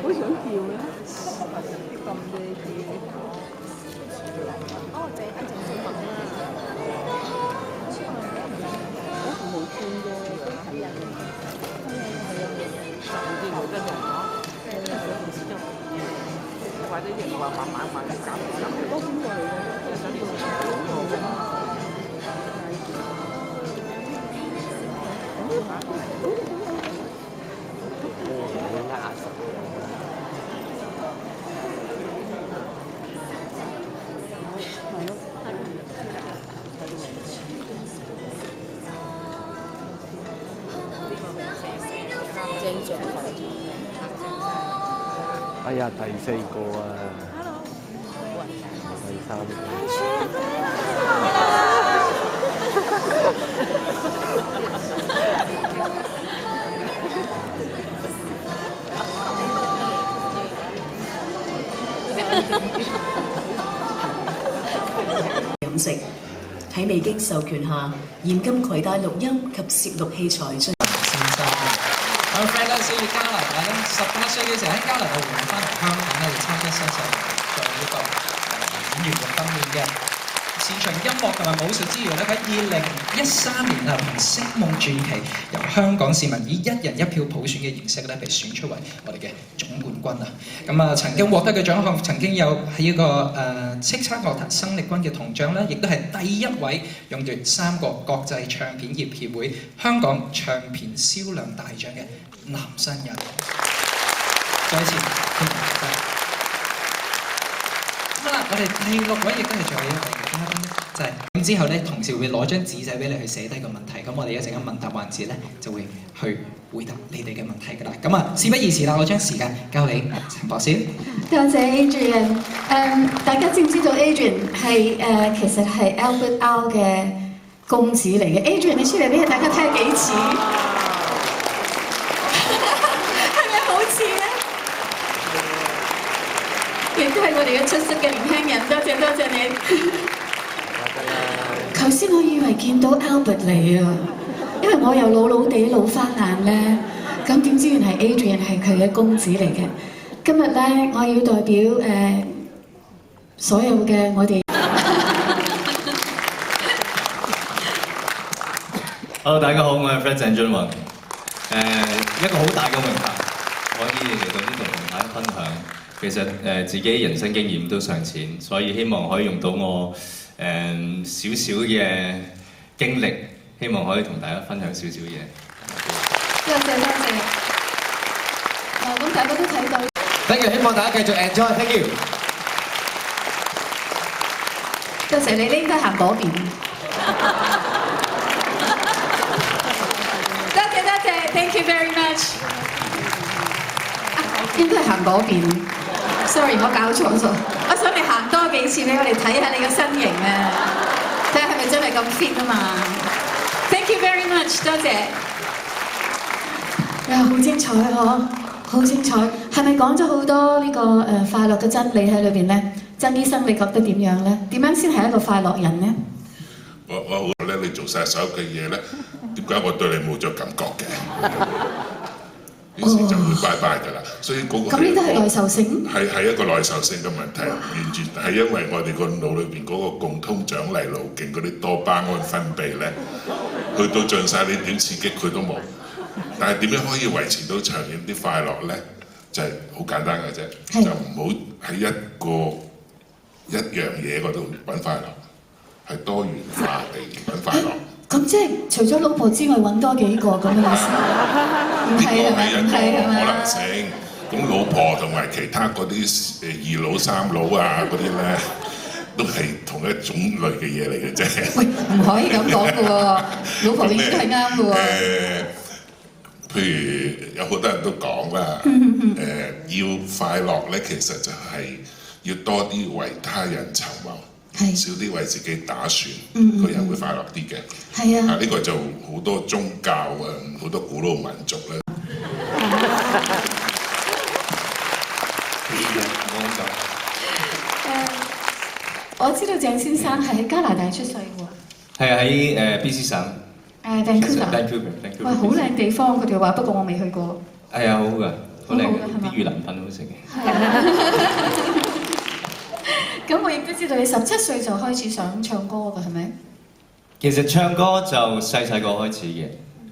好想叫咧，咁嘅字。哦，鄭少文啊，無線嘅機械人，無線冇得用咯，或者人話慢慢減多邊個嚟嘅？想要哎呀，第4個啊，第3個。飲食喺未經授權下，嚴禁攜帶錄音及攝錄器材進。我個 friend 咧需要加拿大咧，18歲嘅時候喺加拿大換翻嚟香港咧，參加新秀做呢個演員嘅訓練嘅。擅長音樂同埋武術之餘咧，喺2013年啊，憑《星夢傳奇》由香港市民以1人1票普選嘅形式咧，被選出為我哋嘅總冠軍啊！咁啊，曾經獲得嘅獎項，曾經有喺呢個叱咤樂壇生力軍嘅銅獎咧，亦都係第一位勇奪3個國際唱片業協會香港唱片銷量大獎嘅男新人。再一次歡迎大家。咁啦，我哋第6位亦都係最後一位嘅嘉賓，就係咁之後咧，同事會攞張紙仔俾你去寫低個問題。咁我哋一陣間問答環節咧，就會去回答你哋嘅問題㗎啦。咁啊，事不宜遲啦，我將時間交你陳博士。多謝 Adrian。大家知唔知道 Adrian 係其實係 Albert R 嘅公子嚟嘅 ？Adrian 你出嚟俾大家睇下幾似，係咪好似咧？亦都係我哋嘅出色嘅年輕人，多謝你。頭先我以為見到 Albert 嚟啊，因為我又老地老花眼咧，咁點知原來 Adrian 係佢嘅公子嚟嘅。今日咧，我要代表所有嘅我哋。Hello， 大家好，我係 Fred 鄭俊弘。一個好大嘅榮幸，可以嚟到呢度同大家分享。其實自己人生經驗都尚淺，所以希望可以用到我少少嘅經歷，希望可以同大家分享少少嘢。多謝。咁大家都睇到。Thank you， 希望大家繼續 enjoy。Thank you。多謝你，應該行嗰邊。多謝 ，Thank you very much。應該行嗰邊。Sorry， 我搞錯咗。我想你行多幾次俾我哋睇下你嘅身形啊，睇下係咪真係咁 fit 啊嘛。Thank you very much， 多謝。呀，好精彩嗬，好精彩。係咪講咗好多呢個快樂嘅真理喺裏邊咧？曾醫生，你覺得點樣咧？點樣先係一個快樂人咧？我好咧，你做晒所有嘅嘢咧，點解我對你冇咗感覺嘅？於是就會拜拜㗎啦。所以嗰個咁呢都係內受性，係一個內受性嘅問題，完全係因為我哋個腦裏邊嗰個共通獎勵路徑嗰啲多巴胺分泌咧，去到盡晒你點刺激佢都冇。但係點樣可以維持到長遠啲快樂咧？就係好簡單嘅啫，就唔好喺一樣嘢嗰度揾快樂，係多元化地揾快樂。咁即係除咗老婆之外揾多幾個咁嘅意思？唔係係咪？唔係係咪？可能性。咁老婆同埋其他嗰啲2佬3佬啊嗰啲咧，都係同一種類嘅嘢嚟嘅啫。喂，唔可以咁講嘅喎，老婆永遠都係啱嘅喎。譬如有好多人都講啦，要快樂咧，其實就係要多啲為他人籌謀。少啲為自己打算，個人會快樂啲嘅。係啊，呢個就好多宗教啊，好多古老民族咧。我知道鄭先生係喺加拿大出世喎。係喺BC 省。Vancouver。喂，好靚地方，佢哋話，不過我未去過。係啊，好㗎。好靚嘅，啲越南粉好食嘅。咁我亦都知道你17歲就開始想唱歌㗎，係咪？其實唱歌就細個開始嘅，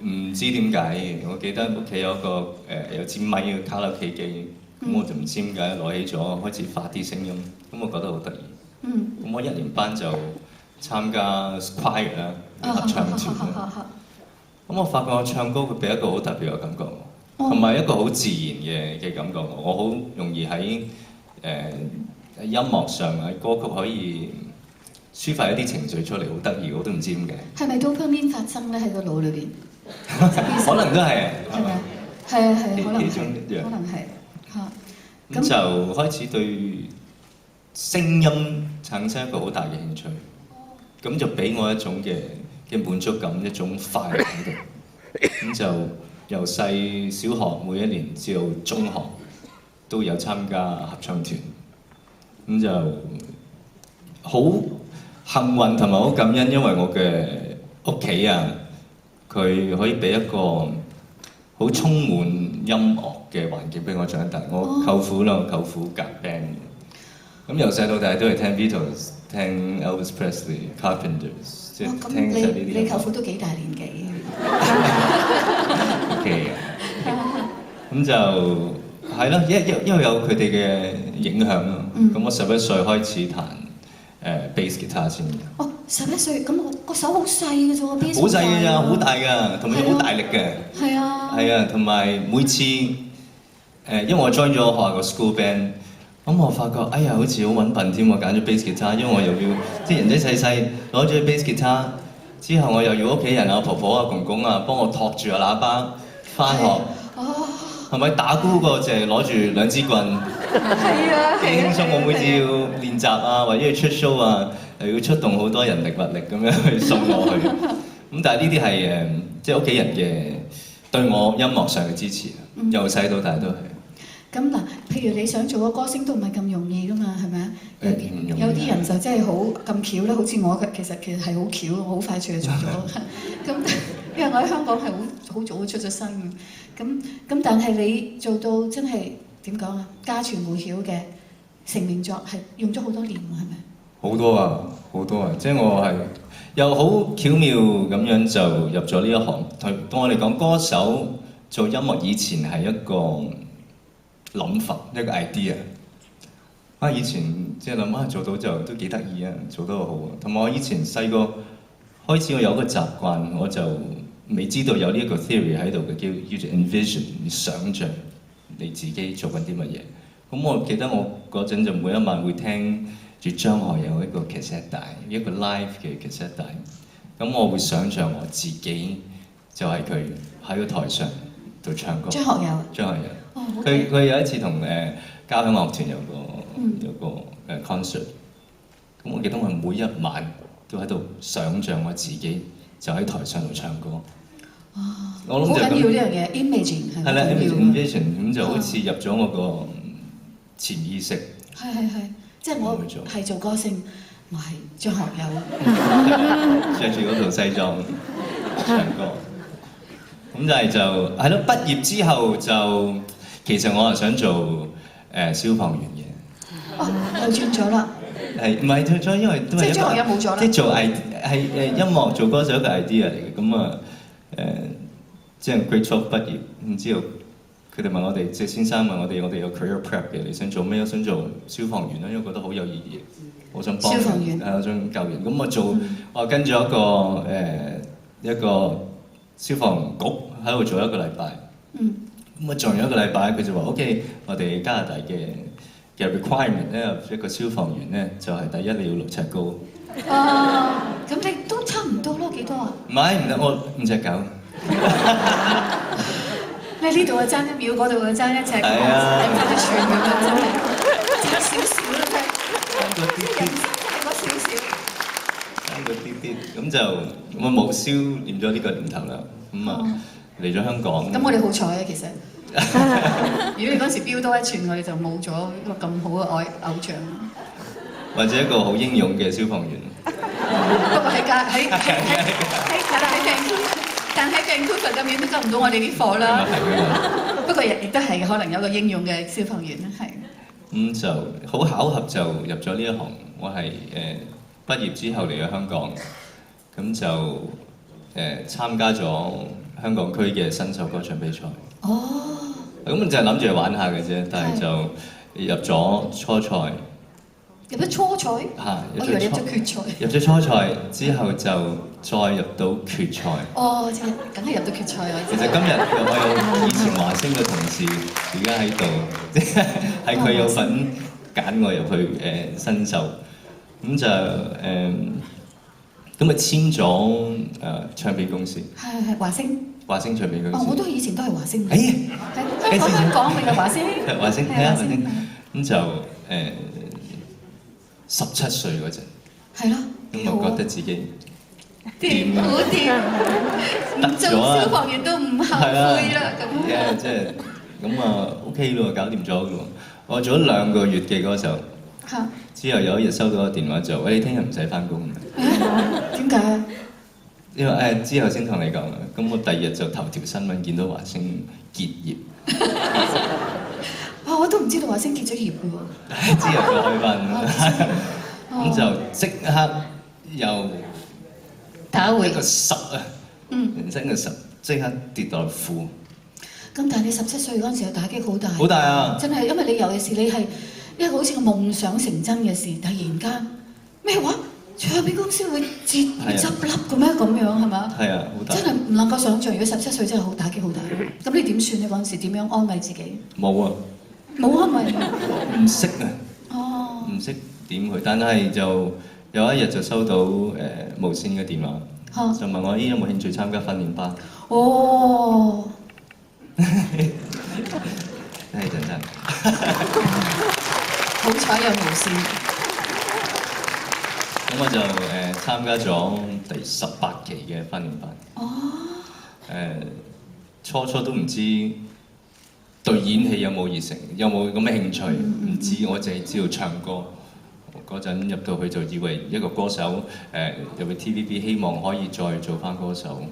唔知點解。我記得屋企有個有支咪嘅卡拉 OK 機，咁我就唔知點解攞起咗，開始發啲聲音，咁我覺得好得意。咁我1年班就參加 choir 啦，合唱團啦。咁我發覺我唱歌會俾一個好特別嘅感覺，同埋一個好自然嘅感覺。我好容易喺音樂上喺歌曲可以抒發一啲情緒出嚟，好得意，我都唔知點解。係咪 dopamine 發生咧喺個腦裏邊？可能都係啊。係咪？係啊係啊，可能其中一樣。可能係嚇。咁就開始對聲音產生一個好大嘅興趣，咁就俾我一種嘅滿足感，一種快樂喺度。咁就由細小學每一年至到中學都有參加合唱團。咁就好幸運同埋好感恩，因為我嘅屋企啊，佢可以俾一個好充滿音樂嘅環境俾我長大。我舅父啦，我舅父夾 band 嘅，咁由細到大都係聽 Beatles、聽 Elvis Presley、Carpenters， 即係聽晒呢啲。你舅父都幾大年紀？OK 嘅，咁就。係咯，因為有佢哋嘅影響咯。咁我11歲開始彈bass guitar 先嘅。哦，11歲，咁我個手好細嘅啫喎，bass。好細嘅咋，好大㗎，同埋好大力嘅。係啊。係啊，同埋每次因為我 join 咗學校個 school band，咁我發覺哎呀好似好揾笨添，我揀咗 bass guitar，因為我又要即係人仔細細攞咗 bass guitar，之後我又要屋企人啊、婆婆啊、公公啊幫我托住個喇叭返學。係咪打鼓個就係攞住2支棍？係啊，幾輕鬆。我每次要練習啊，或者要出 show 啊，又要出動好多人力物力咁樣去送我去。咁但係呢啲係即係屋企人嘅對我音樂上嘅支持，由細到大都係。咁嗱，譬如你想做個歌星都唔係咁容易噶嘛，係咪啊？有啲人就真係好咁巧咧，好似我其實係好巧，我好快脆就做咗。咁因為我喺香港係好早出咗身咁但係你做到真係點講啊？家傳戶曉嘅成名作係用咗好多年喎，係咪？好多啊，好多啊！即係我係又好巧妙咁樣就入咗呢一行。當我哋講歌手做音樂以前係一個諗法，一個 idea。以前即係諗做到就都幾得意啊，做得好好。同埋我以前細個開始我有個習慣，我就未知道有呢一個 theory 喺度嘅，叫做 envision， 你想像你自己做緊啲乜嘢。咁我記得我嗰陣就每一晚會聽住張學友一個 cassette 帶，一個 live 嘅 cassette 帶。咁我會想像我自己就係佢喺個台上度唱歌。張學友。張學友。佢有一次同交響樂團有個concert。咁我記得我每一晚都喺度想像我自己就喺台上度唱歌。我諗就好緊要呢樣嘢 ，imaging 係係啦 ，imaging 咁就好似入咗我個潛意識。係，即係我係做歌星，我係張學友。着住嗰套西裝唱歌。咁但係就係咯，畢業之後就其實我係想做消防員嘅。又轉咗啦。係唔係轉咗？因為都係一個即係張學友冇咗啦。即係做音樂做歌手一個 idea 嚟嘅，咁啊即係 Grade 12畢業，唔知道佢哋問我哋，即係先生問我哋有 career prep 嘅，你想做咩？我想做消防員啦，因為覺得好有意義，我想幫人，我想救人。咁我跟住一個消防局喺度做1個禮拜。咁我做完1個禮拜，佢就話 OK， 我哋加拿大嘅 requirement 咧，一個消防員咧就係第一你要6尺高。咁你都差唔多咯，幾多啊？唔得，我5尺9。你呢度啊爭1秒，嗰度啊爭1尺，係啊，爭1寸咁樣真係，爭少少啦，爭個啲啲，爭個少少，爭個啲啲，咁就我冇消念咗呢個念頭啦。咁啊嚟咗香港。咁我哋好彩啊，其實。如果你嗰時飆多1寸，我哋就冇咗一個咁好嘅偶像。或者一個好英勇嘅消防員。不過喺但喺 Vancouver 咁遠都執唔到我哋啲貨啦。不過亦都係可能有個應用嘅消防員啦，係。咁就好巧合就入咗呢一行，我係畢業之後嚟咗香港，咁就參加咗香港區嘅新秀歌唱比賽。哦。咁就係諗住玩下嘅啫，但係就入咗初賽。入咗初賽？嚇！我以為你入咗決賽。入咗初賽之後就再入到決賽。哦，即係梗係入到決賽啦。其實今日我有以前華星嘅同事，而家喺度，即係佢有份揀我入去新秀，咁就咁咪簽咗唱片公司。係華星。華星唱片公司。哦，我都以前都係華星。喺香港咪有華星。華星係啊，華星。咁就17歲嗰陣。係咯。咁我覺得自己掂好掂，唔做消防員都唔後悔啦咁。即係咁啊 OK 咯，搞掂咗嘅喎。我做咗2個月嘅歌手。之後有一日收到個電話就，喂，你聽日唔使翻工。點解？因為之後先同你講啦。咁我第2日就頭條新聞見到華星結業。我都唔知道華星結咗業嘅喎。之後就開翻，咁就即刻又打回一個10啊！人生嘅10，即刻跌落負。咁但係你17歲嗰陣時候打擊好大。好大啊！真係，因為你尤其是你係一個好似個夢想成真嘅事，突然間咩話？唱片公司會執笠嘅咩？咁樣係嘛？係啊，好大。真係唔能夠想像，如果17歲真係好打擊好大。咁你點算？你嗰陣時點樣安慰自己？冇啊！冇安慰。唔識啊！哦。唔識點去，但係就有一日就收到無線嘅電話，就問我有冇興趣參加訓練班。哦。真係真真。好彩有無線。咁我就參加咗第18期嘅訓練班。哦。初都唔知對演戲有冇熱誠，有冇咁嘅興趣，唔知，我淨係知道唱歌。嗰陣入到去就以為一個歌手入去 TVB， 希望可以再做翻歌手。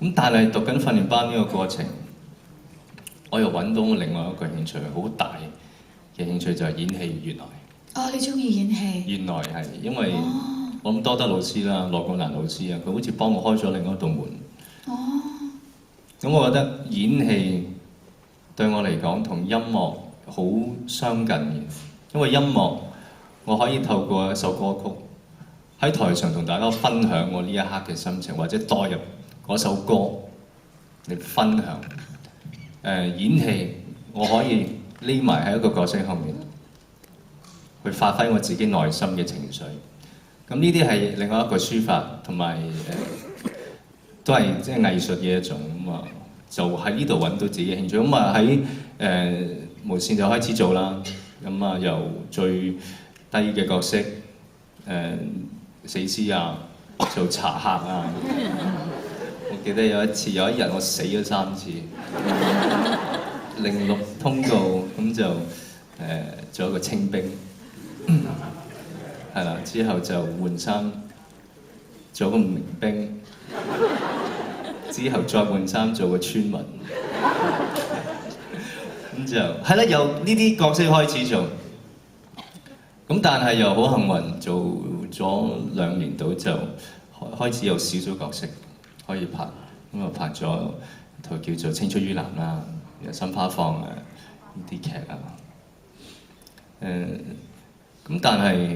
咁但係讀緊訓練班呢個過程，我又揾到我另外一個興趣，好大嘅興趣就係演戲。原來哦，你中意演戲？原來係因為我諗多德老師啦、羅冠蘭老師啊，佢好似幫我開咗另一道門。哦。咁我覺得演戲對我嚟講同音樂好相近嘅，因為音樂我可以透過一首歌曲喺台上同大家分享我呢一刻嘅心情，或者代入嗰首歌嚟分享。演戲我可以匿埋喺一個角色後面，去發揮我自己內心嘅情緒。咁呢啲係另外一個抒發，同埋都係即係藝術嘅一種咁啊。就喺呢度揾到自己興趣。咁啊喺無線就開始做啦。咁啊由最低嘅角色，死屍啊，做茶客啊。我記得有一日我死咗3次，06通告咁就做一個清兵，係啦，之後就換衫做個民兵，之後再換衫做個村民，咁就係啦，由呢啲角色開始做。咁但係又好幸運，做咗2年到就開始有少少角色可以拍，咁啊拍咗套叫做《青出於藍》啦，有《心花放》啊呢啲劇啊。咁但係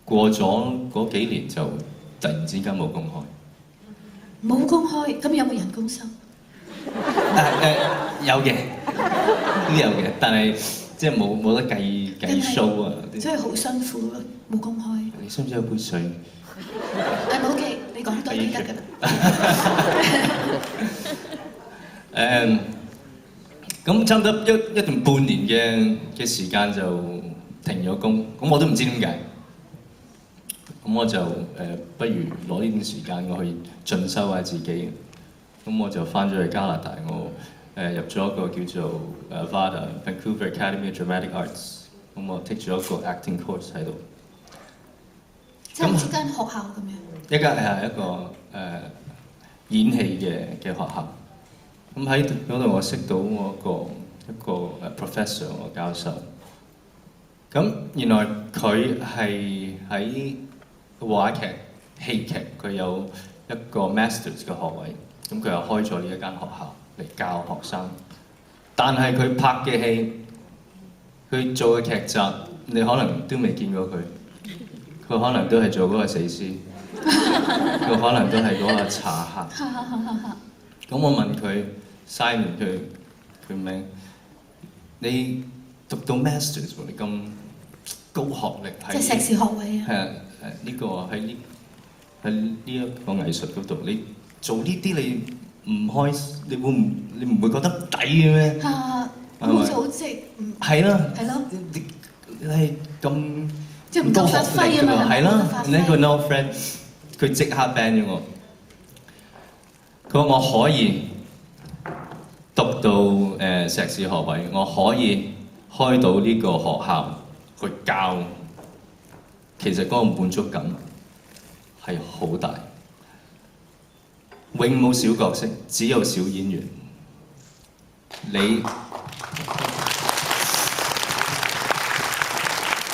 過咗嗰幾年就突然之間冇公開。冇公開，咁有冇人工收？有嘅，都有嘅，但係即係冇得計 show 啊！真係好辛苦咯，冇公開。你需唔需要杯水？冇嘅，你講多啲得㗎啦。咁差唔多一段半年嘅時間就停咗工，咁我都唔知點解。咁我就不如攞呢段時間我去進修下自己。咁我就翻咗去加拿大，我入咗一個叫做VADA Vancouver Academy of Dramatic Arts。咁我 take 咗一個 acting course 喺度。即係間學校咁樣。一個演戲嘅學校。咁喺嗰度我識到我一個 professor 我教授。咁原來佢係喺話劇、戲劇，佢有一個 masters 嘅學位。咁佢又開咗呢一間學校嚟教學生。但係佢拍嘅戲，佢做嘅劇集，你可能都未見過佢。佢可能都係做嗰個死屍，佢可能都係嗰個茶客。咁我問佢 Simon 佢名，你讀到 masters 喎，你咁高學歷係即係碩士學位啊？係啊，呢個喺呢一個藝術嗰度，你做呢啲你唔開，你唔會覺得抵嘅咩？好似好即係係啦，係咯，你係咁。即係唔夠發揮啊嘛，係啦，呢個 no friend， 佢即刻 ban 咗我。佢話我可以讀到碩士學位，我可以開到呢個學校去教，其實嗰個滿足感係好大。永冇小角色，只有小演員。你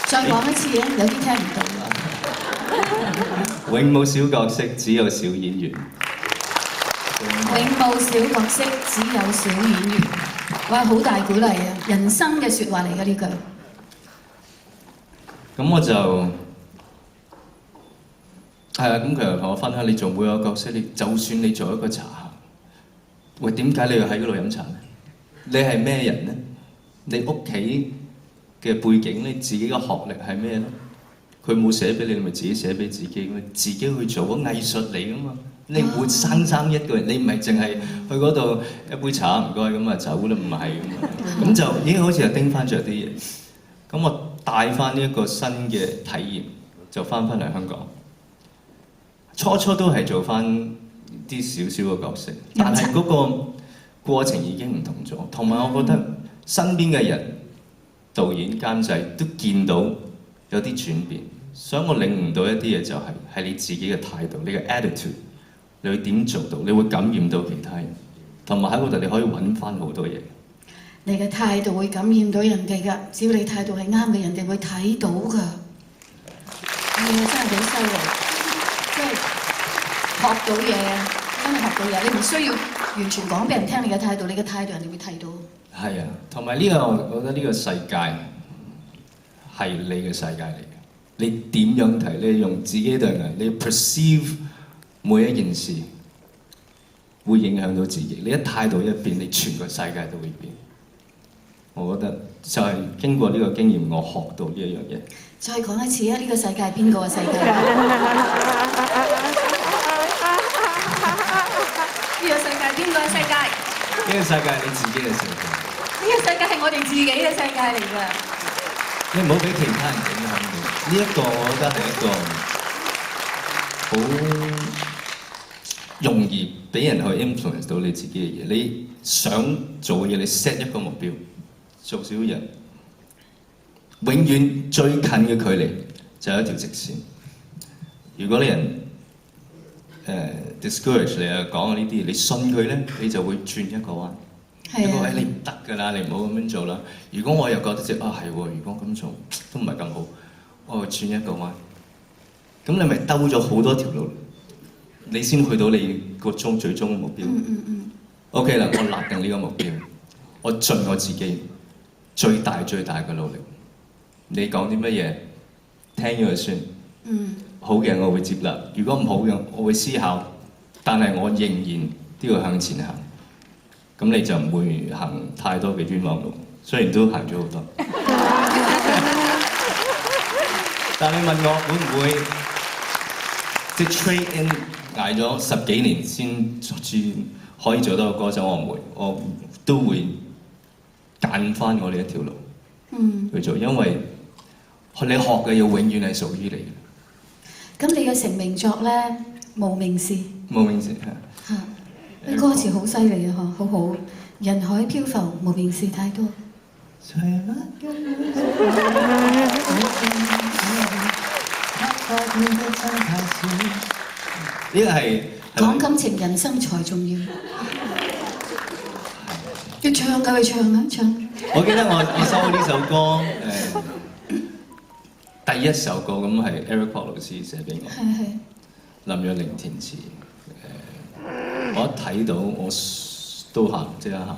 再講一次啊！有啲聽唔到啊！永冇小角色，只有小演員。永冇小角色，只有小演員。哇！好大鼓勵啊！人生嘅説話嚟㗎呢句。咁我就係啊，咁佢又同我分享，你做每個角色，你就算你做一個茶客，喂，點解你要喺嗰度飲茶咧？你係咩人咧？你屋企嘅背景，你自己嘅學歷係咩咧？佢冇寫俾你，你咪自己寫俾自己，自己去做個藝術嚟㗎嘛。你活生生一個人，你唔係淨係去嗰度一杯茶唔該咁啊走啦，唔係咁。咁就已經好似係叮翻着啲嘢。咁我帶翻呢一個新嘅體驗，就翻嚟香港。初都係做翻啲少少嘅角色，但係嗰個過程已經唔同咗。同埋我覺得身邊嘅人、導演、監製都見到有啲轉變，所以我領悟到一啲嘢就係你自己嘅態度，你嘅 attitude， 你會點做到？你會感染到其他人，同埋喺嗰度你可以揾翻好多嘢。你嘅態度會感染到人哋㗎，只要你態度係啱嘅，人哋會睇到㗎。真係好犀利，即係學到嘢，真係學到嘢。你唔需要完全講俾人聽你嘅態度，你嘅態度人哋會睇到。係啊，同埋呢個我覺得呢個世界係你嘅世界嚟嘅。你點樣睇？你用自己對眼，你 perceive 每一件事，會影響到自己。你一態度一變，你全個世界都會變。我覺得就係經過呢個經驗，我學到呢一樣嘢。再講一次啊！呢個世界係邊個嘅世界？呢個世界係邊個嘅世界？呢個世界係你自己嘅世界。呢個世界係我哋自己嘅世界嚟㗎。你唔好俾其他人影響到。呢一個我覺得係一個好容易俾人去 influence 到你自己嘅嘢。你想做嘅嘢，你 set 一個目標，做少人。永遠最近嘅距離就係一條直線。如果你人discourage 你啊，講呢啲嘢，你信佢咧，你就會轉一個彎。係啊。你唔得㗎啦，你唔好咁樣做啦。如果我又覺得係喎，如果咁做都唔係咁好，我轉一個彎。咁你咪兜咗好多條路，你先去到你個最終嘅目標。OK 啦，我立定呢個目標，我盡我自己最大嘅努力。你講啲乜嘢，聽咗就算。好嘅我會接納，如果唔好嘅我會思考，但係我仍然都要向前行。咁你就唔會行太多嘅冤枉路，雖然都行咗好多。但你問我會唔會即係 trade in 捱咗10幾年先至可以做到個歌手？我唔會，我都會揀翻我呢一條路去做，因為你學嘅嘢永遠係屬於你嘅。咁你嘅成名作咧，《無名氏》。無名氏係。啲歌詞好犀利啊！嗬，好好。人海漂浮，無名氏太多。呢個係講感情，人生才重要。要唱㗎，去唱啊，唱！我記得我收呢首歌第一首歌咁係 Eric Kwok 老師寫俾我，林若寧填詞。我一睇到我都喊，即刻喊。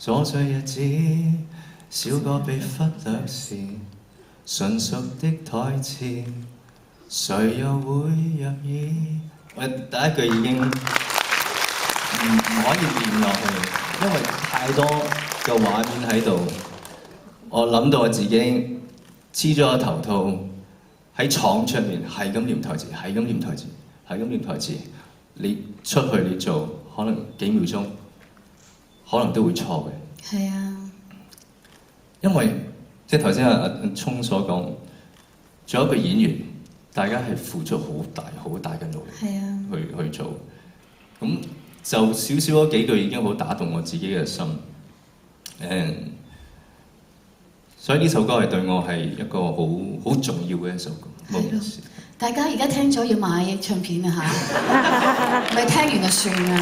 瑣碎日子，少個被忽略時，純熟的台詞，誰又會入耳？我第一句已經唔可以練落去，因為太多嘅畫面喺度。我諗到我自己黐咗個頭套喺廠出面，係咁念台詞，係咁念台詞，係咁念台詞。你出去你做，可能幾秒鐘，可能都會錯嘅。係啊，因為即係頭先阿聰所講，做一個演員，大家係付出好大嘅努力去做。咁就少少嗰幾句已經好打動我自己嘅心。所以呢首歌係對我係一個好重要嘅一首歌。大家而家聽咗要買唱片啊嚇，唔係聽完就算啦。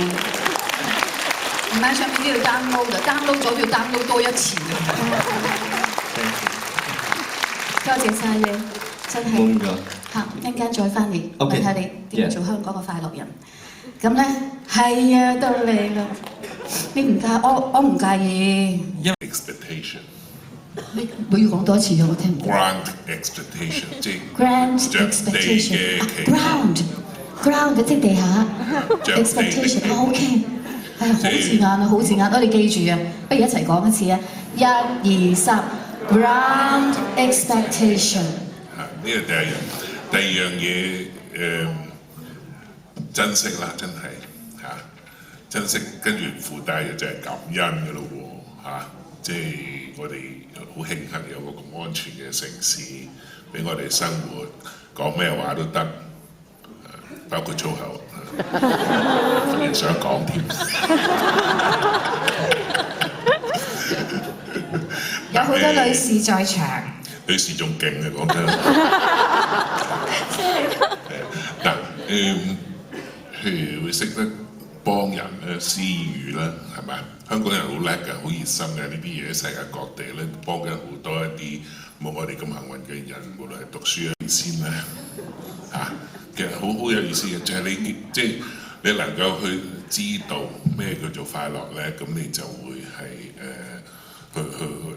唔買唱片都要 download 嘅，download 咗都要 download 多一次。多謝晒你，真係嚇，一陣間再翻嚟問下你點樣做香港嘅快樂人。咁咧係啊，到你啦，你唔介我唔介意。expectation。你要講多一次我聽唔到。Grand expectation 即係 Grand expectation。ground 即係地下。expectation OK。係好字眼啊，好字眼，我哋記住啊，不如一齊講一次啊！1、2、3 ，ground expectation。呢個第一樣，第二樣嘢珍惜啦，真係嚇，珍惜跟住附帶嘅就係感恩嘅咯喎嚇，即係我哋好慶幸有個咁安全嘅城市俾我哋生活，講咩話都得，包括粗口。唔想講添，有好多女士在場，女士仲勁啊講真。嗱譬如會識得幫人咧、施予啦，係咪？香港人好叻㗎，好熱心嘅呢啲嘢，世界各地咧幫緊好多一啲冇我哋咁幸運嘅人，無論係讀書啊先啦嚇。其實好有意思嘅，就係你即係你能夠去知道咩叫做快樂咧，咁你就會係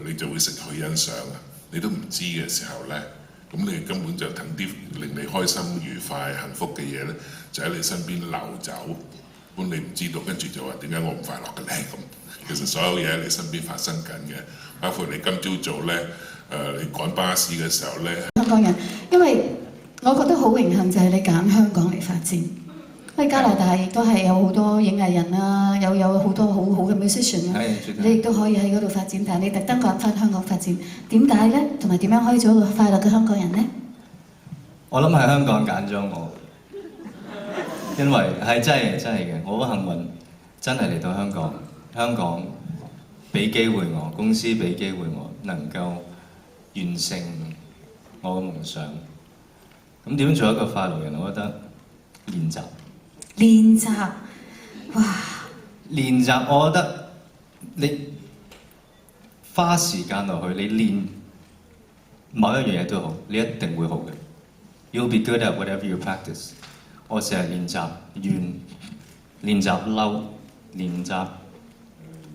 你就會識去欣賞啊！你都唔知嘅時候咧，咁你根本就等啲令你開心、愉快、幸福嘅嘢咧，就喺你身邊流走。咁你唔知道，跟住就話點解我唔快樂嘅咧？咁其實所有嘢喺你身邊發生緊嘅，包括你今朝早咧你趕巴士嘅時候咧，香港人，因為我覺得好榮幸就係你揀香港嚟發展，因為加拿大亦都係有好多影藝人啦，有好多好好嘅 musician 啦，你亦都可以喺嗰度發展，但係你特登揀翻香港發展，點解咧？同埋點樣可以做一個快樂嘅香港人咧？我諗係香港揀咗我，因為係真係嘅，我好幸運，真係嚟到香港，香港俾機會我，公司俾機會我能夠完成我嘅夢想。咁點樣做一個快樂人？我覺得練習。練習，哇！練習，我覺得你花時間落去，你練某一樣嘢都好，你一定會好嘅。You'll be good at whatever you practice。我成日練習怨，練習嬲，練習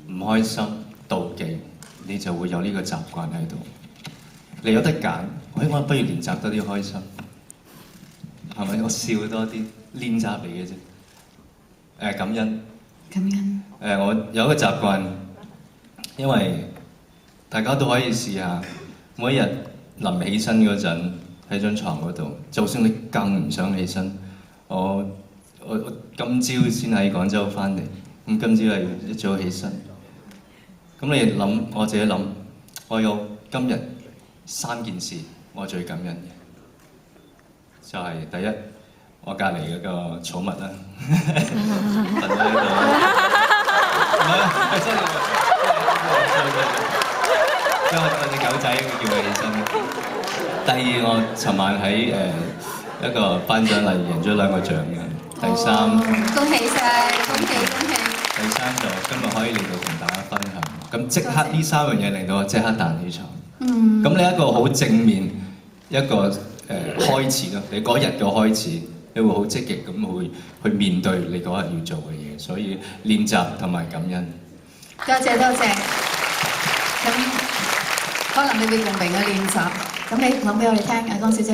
唔開心、妒忌，你就會有呢個習慣喺度。你有得揀，我不如練習多啲開心。係咪？我笑多啲，練習嚟嘅啫。感恩。感恩。我有一個習慣，因為大家都可以試下，每一日臨起身嗰陣喺張床嗰度，就算你更唔想起身，我今朝先喺廣州翻嚟，咁今朝係一早起身。咁你諗，我自己諗，我有今日3件事，我最感恩嘅。就係第一，我隔離嗰個寵物啦，瞓咗喺度。唔係，真係因為我隻狗仔叫佢起身。第二，我尋晚喺一個頒獎禮贏咗2個獎嘅，第三，恭喜晒，恭喜恭喜！第三就今日可以嚟到同大家分享，咁即刻呢三樣嘢令到我即刻彈起床。咁你一個好正面一個開始咯，你嗰日嘅開始，你會好積極咁去面對你嗰日要做嘅嘢，所以練習同埋感恩。多謝多謝。咁可能你會共鳴嘅練習，咁你講俾我哋聽啊，江小姐。